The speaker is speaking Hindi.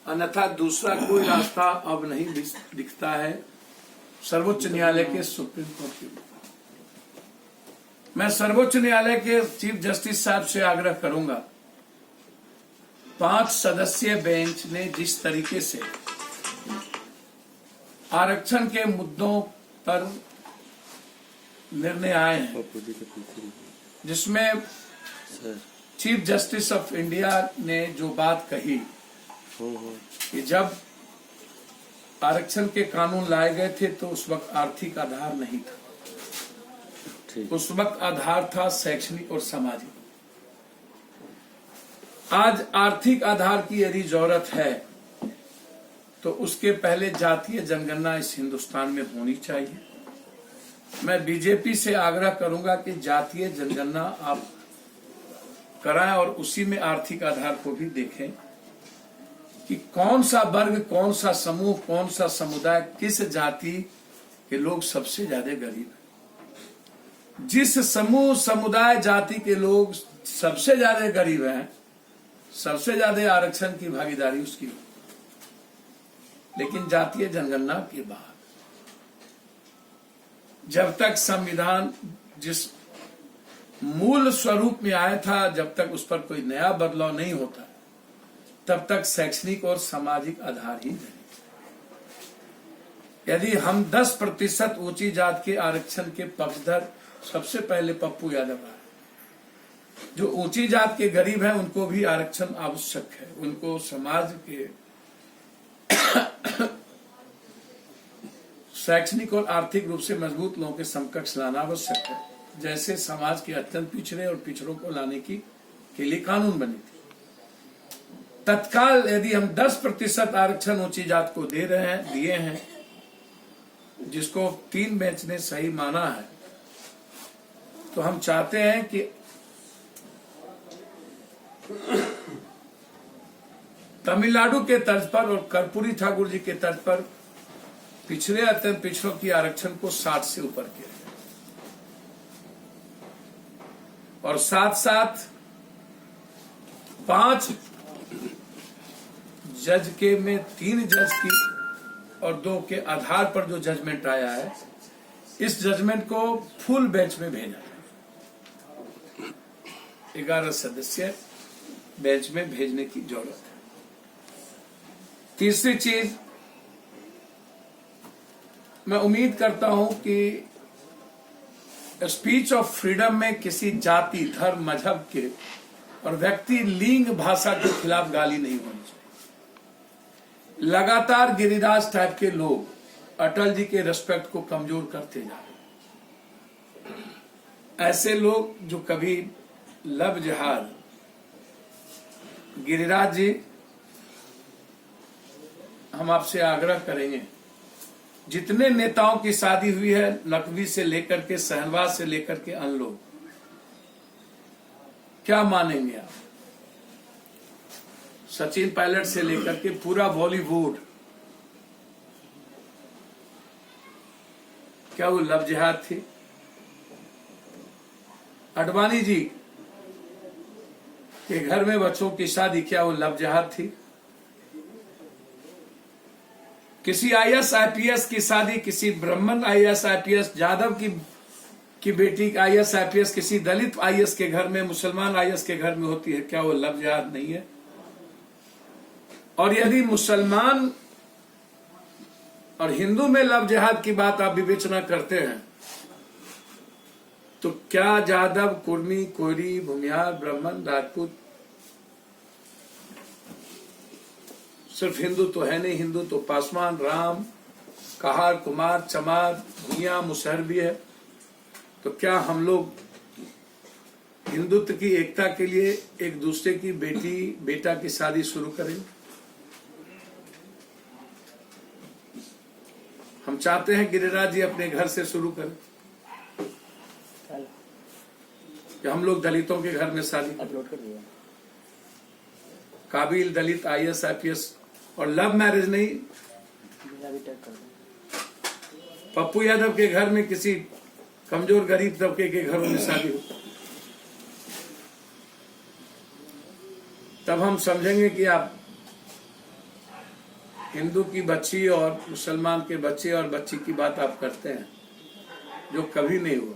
अन्यथा दूसरा कोई रास्ता अब नहीं दिखता है सर्वोच्च न्यायालय के सुप्रीम कोर्ट के। मैं सर्वोच्च न्यायालय के चीफ जस्टिस साहब से आग्रह करूंगा, 5 सदस्यीय बेंच ने जिस तरीके से आरक्षण के मुद्दों पर निर्णय आए हैं, जिसमें चीफ जस्टिस ऑफ इंडिया ने जो बात कही कि जब आरक्षण के कानून लाए गए थे तो उस वक्त आर्थिक आधार नहीं था, उस वक्त आधार था शैक्षणिक और सामाजिक। आज आर्थिक आधार की यदि जरूरत है तो उसके पहले जातीय जनगणना इस हिंदुस्तान में होनी चाहिए। मैं बीजेपी से आग्रह करूंगा कि जातीय जनगणना आप कराएं और उसी में आर्थिक आधार को भी देखें कि कौन सा वर्ग, कौन सा समूह, कौन सा समुदाय, किस जाति के लोग सबसे ज्यादा गरीब हैं। जिस समूह, समुदाय, जाति के लोग सबसे ज्यादा गरीब हैं, सबसे ज्यादा आरक्षण की भागीदारी उसकी हो। लेकिन जातीय जनगणना के बाद जब तक संविधान जिस मूल स्वरूप में आया था, जब तक उस पर कोई नया बदलाव नहीं होता, तब तक शैक्षणिक और सामाजिक आधार ही नहीं। यदि हम 10% ऊंची जात के आरक्षण के पक्षधर, सबसे पहले पप्पू यादव आए, जो ऊंची जात के गरीब हैं उनको भी आरक्षण आवश्यक है, उनको समाज के शैक्षणिक और आर्थिक रूप से मजबूत लोगों के समकक्ष लाना आवश्यक है, जैसे समाज के अत्यंत पिछड़े और पिछड़ों को लाने के लिए कानून बनी थी। तत्काल यदि हम 10% आरक्षण ऊंची जात को दिए हैं, जिसको 3 बेंच ने सही माना है, तो हम चाहते हैं कि तमिलनाडु के तर्ज पर और कर्पूरी ठाकुर जी के तर्ज पर पिछड़े अत्यंत पिछड़ों की आरक्षण को 60 से ऊपर किया जाए, और साथ साथ 5 जज के में 3 जज की और 2 के आधार पर जो जजमेंट आया है, इस जजमेंट को फुल बेंच में भेजा जाए। 11 सदस्य बेंच में भेजने की जरूरत है। तीसरी चीज, मैं उम्मीद करता हूं कि स्पीच ऑफ फ्रीडम में किसी जाति, धर्म, मजहब के और व्यक्ति, लिंग, भाषा के खिलाफ गाली नहीं होनी चाहिए। लगातार गिरिराज टाइप के लोग अटल जी के रिस्पेक्ट को कमजोर करते जा रहे हैं। ऐसे लोग जो कभी लब जिहाद, गिरिराज जी, हम आपसे आग्रह करेंगे, जितने नेताओं की शादी हुई है, नकवी से लेकर के, शहनवाज से लेकर के अन्य लोग, क्या मानेंगे आप? सचिन पायलट से लेकर के पूरा बॉलीवुड, क्या वो लव जिहाद थी? अडवाणी जी के घर में बच्चों की शादी, क्या वो लव जिहाद थी? किसी IAS IPS की शादी, किसी ब्राह्मण IAS IPS, यादव की बेटी IAS IPS किसी दलित IAS के घर में, मुसलमान IAS के घर में होती है, क्या वो लव जिहाद नहीं है? और यदि मुसलमान और हिंदू में लव जिहाद की बात आप विवेचना करते हैं, तो क्या यादव, कुर्मी, कोयरी, भूमिहार, ब्राह्मण, राजपूत सिर्फ हिंदू तो है नहीं? हिंदू तो पासवान, राम, कहार, कुमार, चमार, भूया, मुसहर भी है। तो क्या हम लोग हिंदुत्व की एकता के लिए एक दूसरे की बेटी, बेटा की शादी शुरू करेंगे? हम चाहते हैं गिरिराज जी अपने घर से शुरू करें कि हम लोग दलितों के घर में शादी करें। काबिल दलित IAS IPS, और लव मैरिज नहीं, पप्पू यादव के घर में किसी कमजोर गरीब तबके के घरों में शादी हो, तब हम समझेंगे कि आप हिंदू की बच्ची और मुसलमान के बच्चे और बच्ची की बात आप करते हैं, जो कभी नहीं हुआ।